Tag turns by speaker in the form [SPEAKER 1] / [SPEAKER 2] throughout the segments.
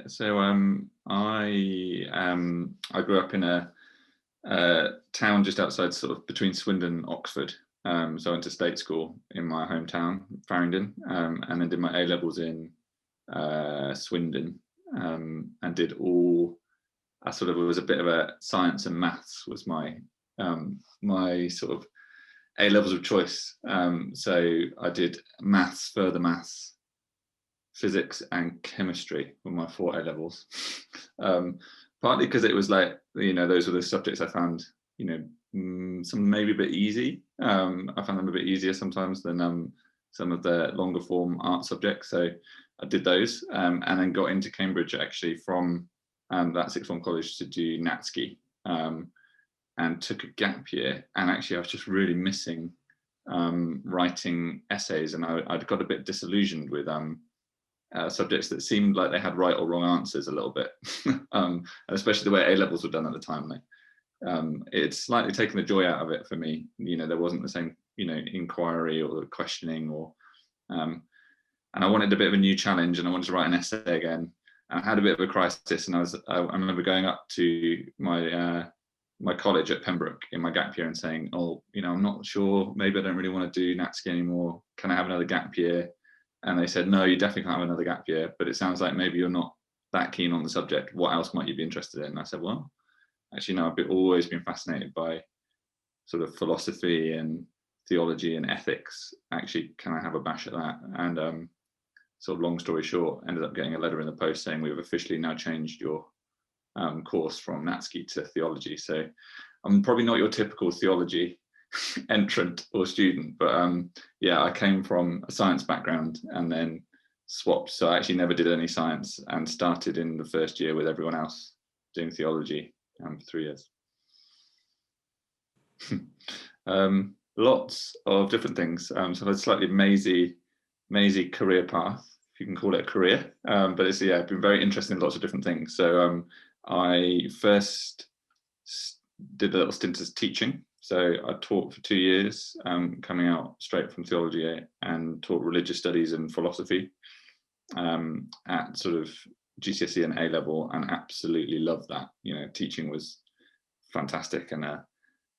[SPEAKER 1] So I grew up in a town just outside, sort of between Swindon and Oxford. So I went to state school in my hometown, Farringdon, and then did my A levels in Swindon, and did all. I sort of was a bit of a science and maths was my sort of A levels of choice. So I did maths, further maths, physics and chemistry were my 4 A levels. Partly because it was like, those were the subjects I found, some maybe a bit easy. I found them a bit easier sometimes than some of the longer form art subjects. So I did those, and then got into Cambridge actually from that sixth form college to do NatSci, and took a gap year. And actually I was just really missing writing essays, and I'd got a bit disillusioned with subjects that seemed like they had right or wrong answers a little bit, and especially the way A levels were done at the time. It's slightly taken the joy out of it for me. There wasn't the same, inquiry or questioning, or and I wanted a bit of a new challenge, and I wanted to write an essay again. I had a bit of a crisis, and I remember going up to my college at Pembroke in my gap year and saying, "Oh, I'm not sure. Maybe I don't really want to do NatSci anymore. Can I have another gap year?" And they said, "No, you definitely can't have another gap year, but it sounds like maybe you're not that keen on the subject. What else might you be interested in?" And I said, "Well, actually, no, I've always been fascinated by sort of philosophy and theology and ethics. Actually, can I have a bash at that?" And sort of long story short, ended up getting a letter in the post saying, "We've officially now changed your course from NatSci to theology." So I'm probably not your typical theology entrant or student, but I came from a science background and then swapped. So I actually never did any science and started in the first year with everyone else doing theology for 3 years. Lots of different things. So I had a slightly mazy career path, if you can call it a career, but it's been very interesting in lots of different things. So I first did a little stint as teaching. So I taught for 2 years, coming out straight from theology, and taught religious studies and philosophy at sort of GCSE and A level, and absolutely loved that. Teaching was fantastic and an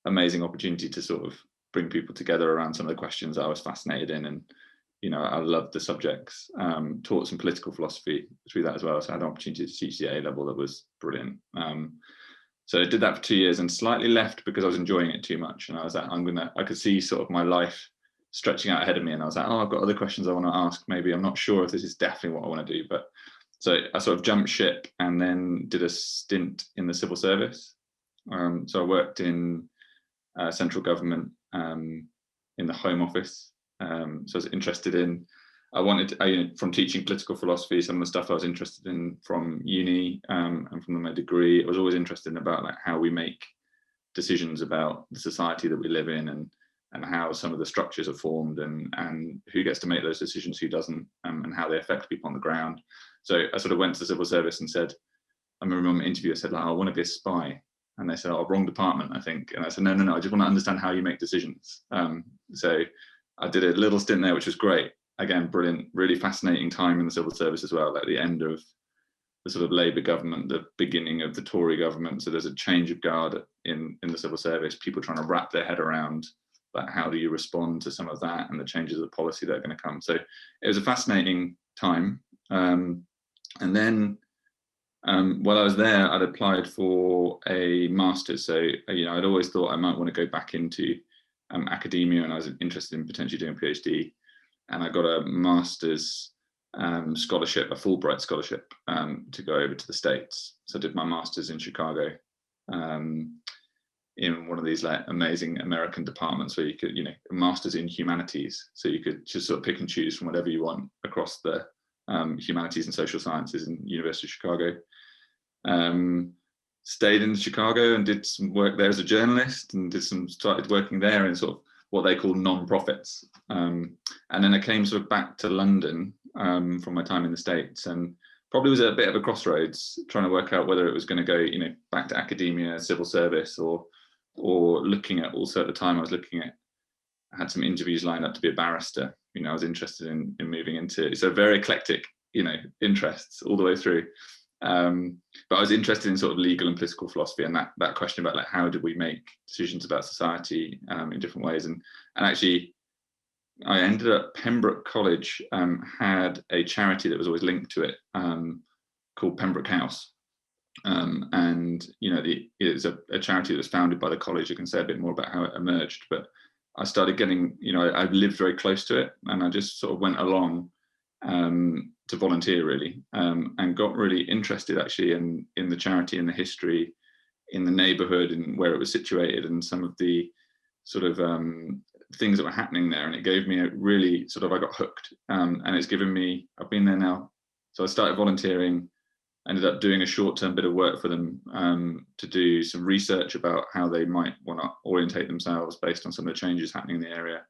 [SPEAKER 1] amazing opportunity to sort of bring people together around some of the questions I was fascinated in, and I loved the subjects. Taught some political philosophy through that as well, so I had an opportunity to teach the A level that was brilliant. So I did that for 2 years and slightly left because I was enjoying it too much. And I was like, I could see sort of my life stretching out ahead of me. And I was like, I've got other questions I want to ask. Maybe I'm not sure if this is definitely what I want to do. But so I sort of jumped ship and then did a stint in the civil service. So I worked in central government in the Home Office. So I was interested in, from teaching political philosophy, some of the stuff I was interested in from uni and from my degree. I was always interested in about how we make decisions about the society that we live in, and how some of the structures are formed, and who gets to make those decisions, who doesn't, and how they affect people on the ground. So I sort of went to the civil service and said, I remember on my interview, I said, I want to be a spy. And they said, "Oh, wrong department, I think." And I said, no, I just want to understand how you make decisions. So I did a little stint there, which was great. Again, brilliant, really fascinating time in the civil service as well, at the end of the sort of Labour government, the beginning of the Tory government. So there's a change of guard in the civil service, people trying to wrap their head around how do you respond to some of that and the changes of policy that are going to come. So it was a fascinating time. And then while I was there, I'd applied for a master's. So, I'd always thought I might want to go back into academia, and I was interested in potentially doing a PhD. And I got a master's scholarship, a Fulbright scholarship, to go over to the States. So I did my master's in Chicago, in one of these amazing American departments where you could, a master's in humanities. So you could just sort of pick and choose from whatever you want across the humanities and social sciences in University of Chicago. Stayed in Chicago and did some work there as a journalist, and started working there in sort of what they call non-profits. And then I came sort of back to London from my time in the States, and probably was at a bit of a crossroads, trying to work out whether it was going to go, back to academia, civil service, or looking at, also at the time I had some interviews lined up to be a barrister. I was interested in moving into, so very eclectic, interests all the way through. But I was interested in sort of legal and political philosophy, and that question about like how do we make decisions about society in different ways. And actually, I ended up Pembroke College had a charity that was always linked to it called Pembroke House. And it's a charity that was founded by the college. I can say a bit more about how it emerged, but I started getting, I lived very close to it, and I just sort of went along to volunteer really, and got really interested actually in the charity, in the history, in the neighborhood, and where it was situated, and some of the sort of things that were happening there. And it gave me a really I got hooked, and it's given me, I've been there now. So I started volunteering, ended up doing a short-term bit of work for them to do some research about how they might want to orientate themselves based on some of the changes happening in the area.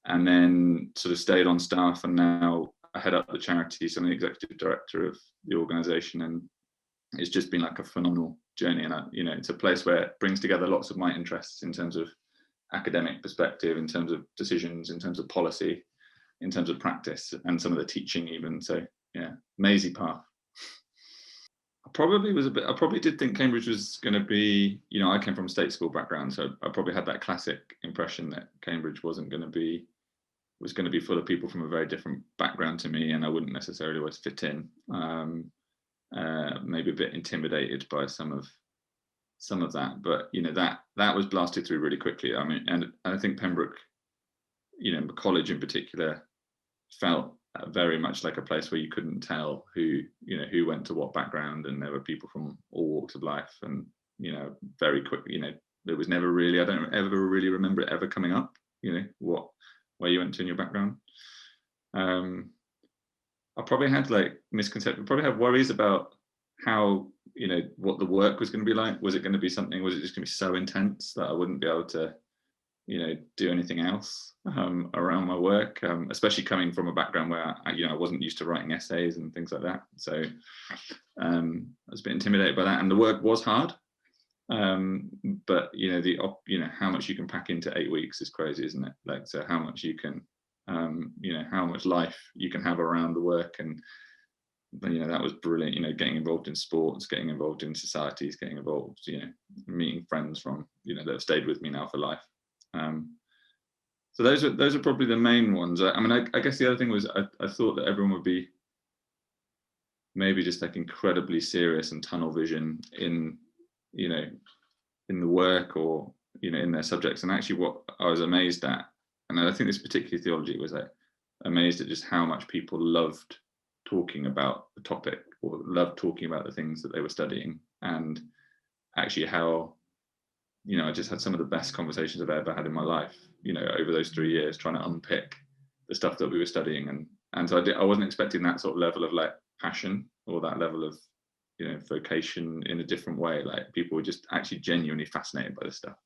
[SPEAKER 1] And then sort of stayed on staff, and now I head up the charity, so I'm the executive director of the organization, and it's just been like a phenomenal journey. And it's a place where it brings together lots of my interests in terms of academic perspective, in terms of decisions, in terms of policy, in terms of practice, and some of the teaching even. So yeah, amazing path. I probably did think Cambridge was going to be, I came from a state school background, so I probably had that classic impression that Cambridge was going to be full of people from a very different background to me, and I wouldn't necessarily always fit in. Maybe a bit intimidated by some of that, but that was blasted through really quickly. I mean, and I think Pembroke, college in particular, felt very much like a place where you couldn't tell who went to what background, and there were people from all walks of life, and very quickly, there was never really, I don't ever really remember it ever coming up, where you went to in your background. I probably had misconceptions, probably had worries about how, what the work was going to be like. Was it going to be something, was it just going to be so intense that I wouldn't be able to, do anything else around my work, especially coming from a background where I wasn't used to writing essays and things like that. So I was a bit intimidated by that, and the work was hard. But how much you can pack into 8 weeks is crazy, isn't it? So how much you can, how much life you can have around the work, and that was brilliant. Getting involved in sports, getting involved in societies, getting involved, meeting friends from, that have stayed with me now for life. So those are probably the main ones. I mean, I guess the other thing was I thought that everyone would be maybe just incredibly serious and tunnel vision in the work, or in their subjects. And actually what I was amazed at, and I think this particular theology, was amazed at just how much people loved talking about the topic, or loved talking about the things that they were studying, and actually how I just had some of the best conversations I've ever had in my life, over those 3 years, trying to unpick the stuff that we were studying. And so I wasn't expecting that sort of level of passion, or that level of vocation in a different way. People were just actually genuinely fascinated by this stuff.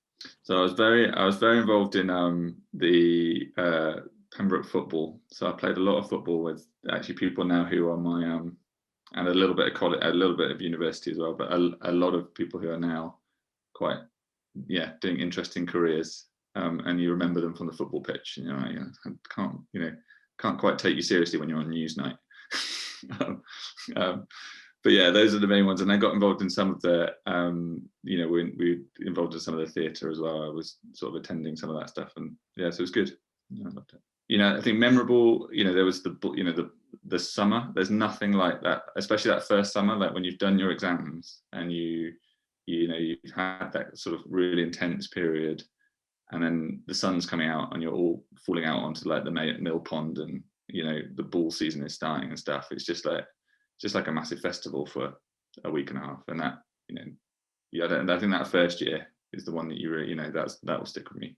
[SPEAKER 1] So I was very involved in the Pembroke football. So I played a lot of football with actually people now who are my and a little bit of college, a little bit of university as well, but a lot of people who are now quite doing interesting careers, and you remember them from the football pitch. Can't quite take you seriously when you're on news night. But yeah, those are the main ones. And I got involved in some of the, we involved in some of the theatre as well. I was sort of attending some of that stuff, and so it was good. I loved it. I think memorable. There was the summer. There's nothing like that, especially that first summer, when you've done your exams and you've had that sort of really intense period, and then the sun's coming out and you're all falling out onto the mill pond, and the ball season is starting and stuff. It's just like a massive festival for a week and a half, and that I think that first year is the one that you really that will stick with me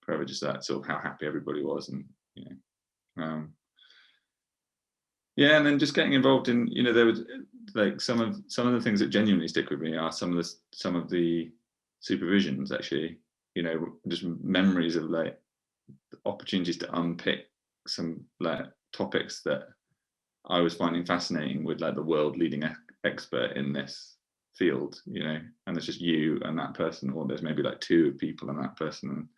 [SPEAKER 1] forever. Just that sort of how happy everybody was, and and then just getting involved in there was some of the things that genuinely stick with me are some of the supervisions, actually, just memories of opportunities to unpick some topics that I was finding fascinating with the world leading expert in this field, and it's just you and that person, or there's maybe 2 people and that person, and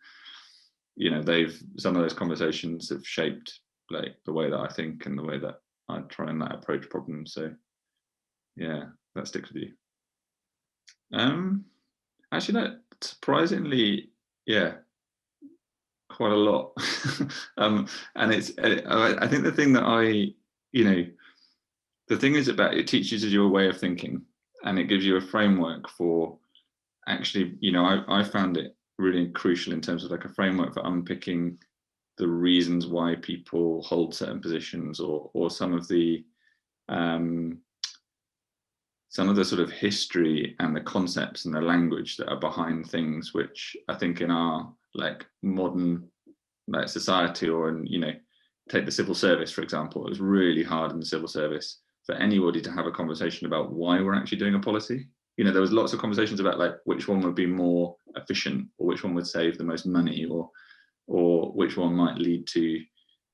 [SPEAKER 1] some of those conversations have shaped the way that I think and the way that I try and approach problems. So Yeah, that sticks with you. Actually, no, surprisingly, yeah, quite a lot. And it's, I think the thing that you know, the thing is about it teaches you a way of thinking, and it gives you a framework for actually, I found it really crucial in terms of like a framework for unpicking the reasons why people hold certain positions, or um, some of the sort of history and the concepts and the language that are behind things, which I think in our like modern like society, or in, take the civil service for example, it was really hard in the civil service for anybody to have a conversation about why we're actually doing a policy. There was lots of conversations about like which one would be more efficient, or which one would save the most money, or which one might lead to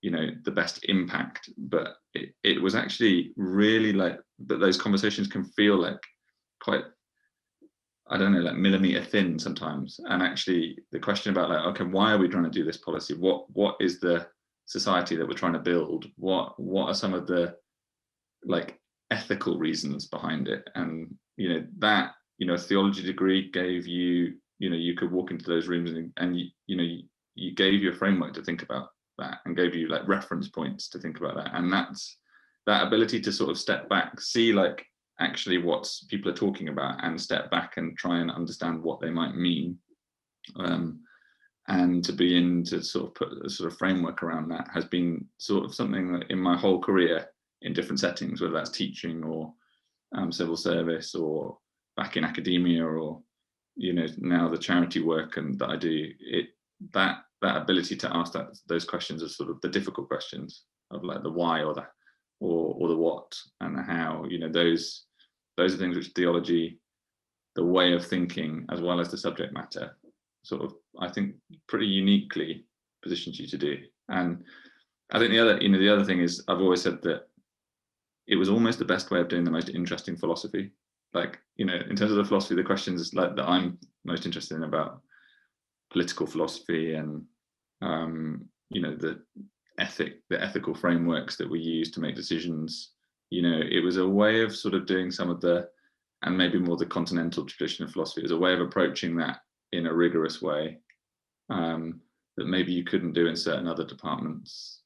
[SPEAKER 1] the best impact. But it was actually really like, but those conversations can feel like quite, I don't know, like millimeter thin sometimes. And actually the question about like, okay, why are we trying to do this policy? What is the society that we're trying to build? What are some of the like ethical reasons behind it? And that a theology degree gave you, you could walk into those rooms, and you gave you a framework to think about that, and gave you like reference points to think about that. And that's that ability to sort of step back, see like actually what people are talking about, and step back and try and understand what they might mean, and to begin to sort of put a sort of framework around that has been sort of something that in my whole career in different settings, whether that's teaching or civil service, or back in academia, or now the charity work and that I do, that ability to ask those questions are sort of the difficult questions of like the why, or the what and the how. Those are things which theology, the way of thinking as well as the subject matter, sort of, I think, pretty uniquely positions you to do. And I think the other thing is, I've always said that it was almost the best way of doing the most interesting philosophy. Like, in terms of the philosophy, the questions like that I'm most interested in about political philosophy, and the ethical frameworks that we use to make decisions. It was a way of sort of doing some of the, and maybe more the continental tradition of philosophy, as a way of approaching that in a rigorous way, that maybe you couldn't do in certain other departments.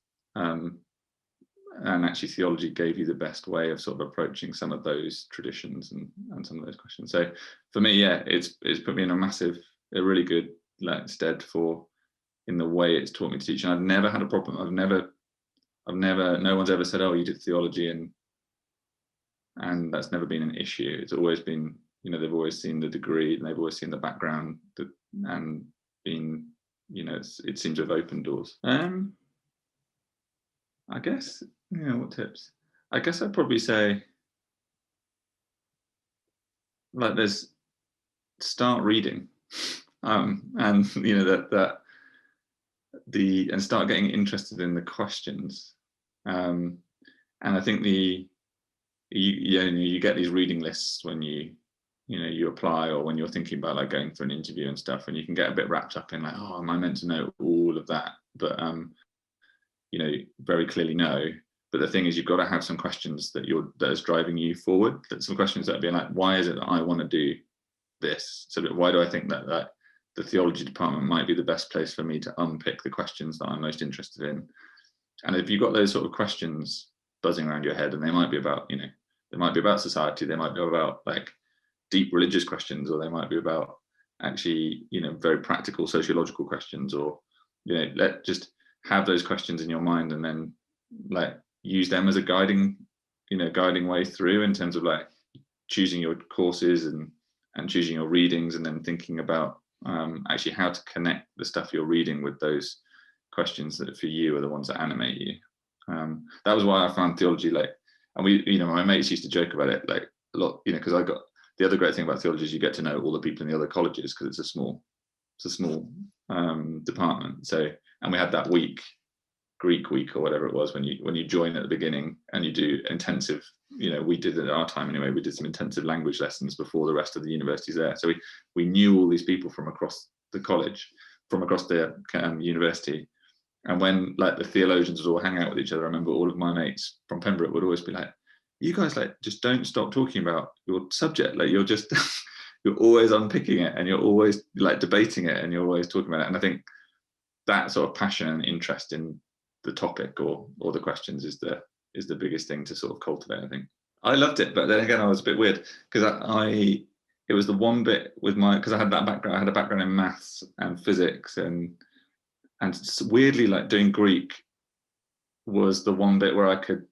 [SPEAKER 1] And actually theology gave you the best way of sort of approaching some of those traditions and some of those questions. So for me, yeah, it's put me in a really good like stead for in the way it's taught me to teach. And I've never had a problem. No one's ever said, oh, you did theology, and that's never been an issue. It's always been, they've always seen the degree, and they've always seen the background, and been, it seems to have opened doors. I guess, what tips? I guess I'd probably say, like, there's start reading, and and start getting interested in the questions, and I think you get these reading lists when you apply, or when you're thinking about like going for an interview and stuff, and you can get a bit wrapped up in like, oh, am I meant to know all of that? But very clearly no. But the thing is, you've got to have some questions that is driving you forward. That some questions that are being like, why is it that I want to do this? So why do I think that the theology department might be the best place for me to unpick the questions that I'm most interested in? And if you've got those sort of questions buzzing around your head, and they might be about, they might be about society, they might be about like deep religious questions, or they might be about actually, very practical sociological questions, or, just have those questions in your mind, and then like use them as a guiding way through, in terms of like choosing your courses and choosing your readings, and then thinking about actually how to connect the stuff you're reading with those questions that for you are the ones that animate you. That was why I found theology like, and my mates used to joke about it like a lot, because I got, the other great thing about theology is you get to know all the people in the other colleges, because it's a small department. So, and we had that week, Greek week or whatever it was, when you join at the beginning and you do intensive, we did at our time anyway, we did some intensive language lessons before the rest of the universities there. So we knew all these people from across the college, from across the university. And when like the theologians would all hang out with each other, I remember all of my mates from Pembroke would always be like, you guys like just don't stop talking about your subject. Like you're just you're always unpicking it, and you're always like debating it, and you're always talking about it. And I think that sort of passion and interest in the topic or the questions is the biggest thing to sort of cultivate, I think. I loved it, but then again, I was a bit weird because it was the one bit with because I had that background. I had a background in maths and physics, and weirdly, like doing Greek was the one bit where I could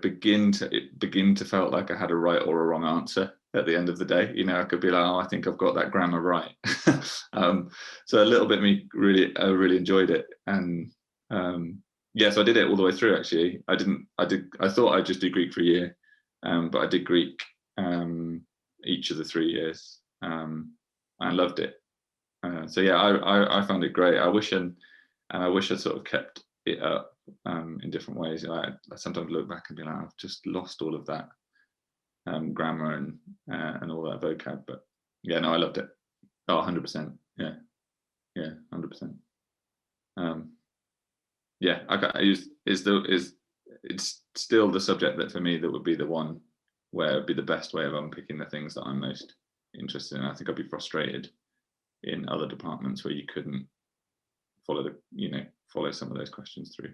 [SPEAKER 1] begin to felt like I had a right or a wrong answer at the end of the day. You know, I could be like, oh, I think I've got that grammar right. So a little bit I really enjoyed it, and yeah, so I did it all the way through. Actually, I thought I'd just do Greek for a year, but I did Greek each of the 3 years. I loved it. So yeah, I found it great. I wish I sort of kept it up in different ways. I sometimes look back and be like, I've just lost all of that grammar and all that vocab. But yeah, no, I loved it. Oh, 100%. Yeah, 100%. Yeah, it's still the subject that for me that would be the one where it'd be the best way of unpicking the things that I'm most interested in. I think I'd be frustrated in other departments where you couldn't follow some of those questions through.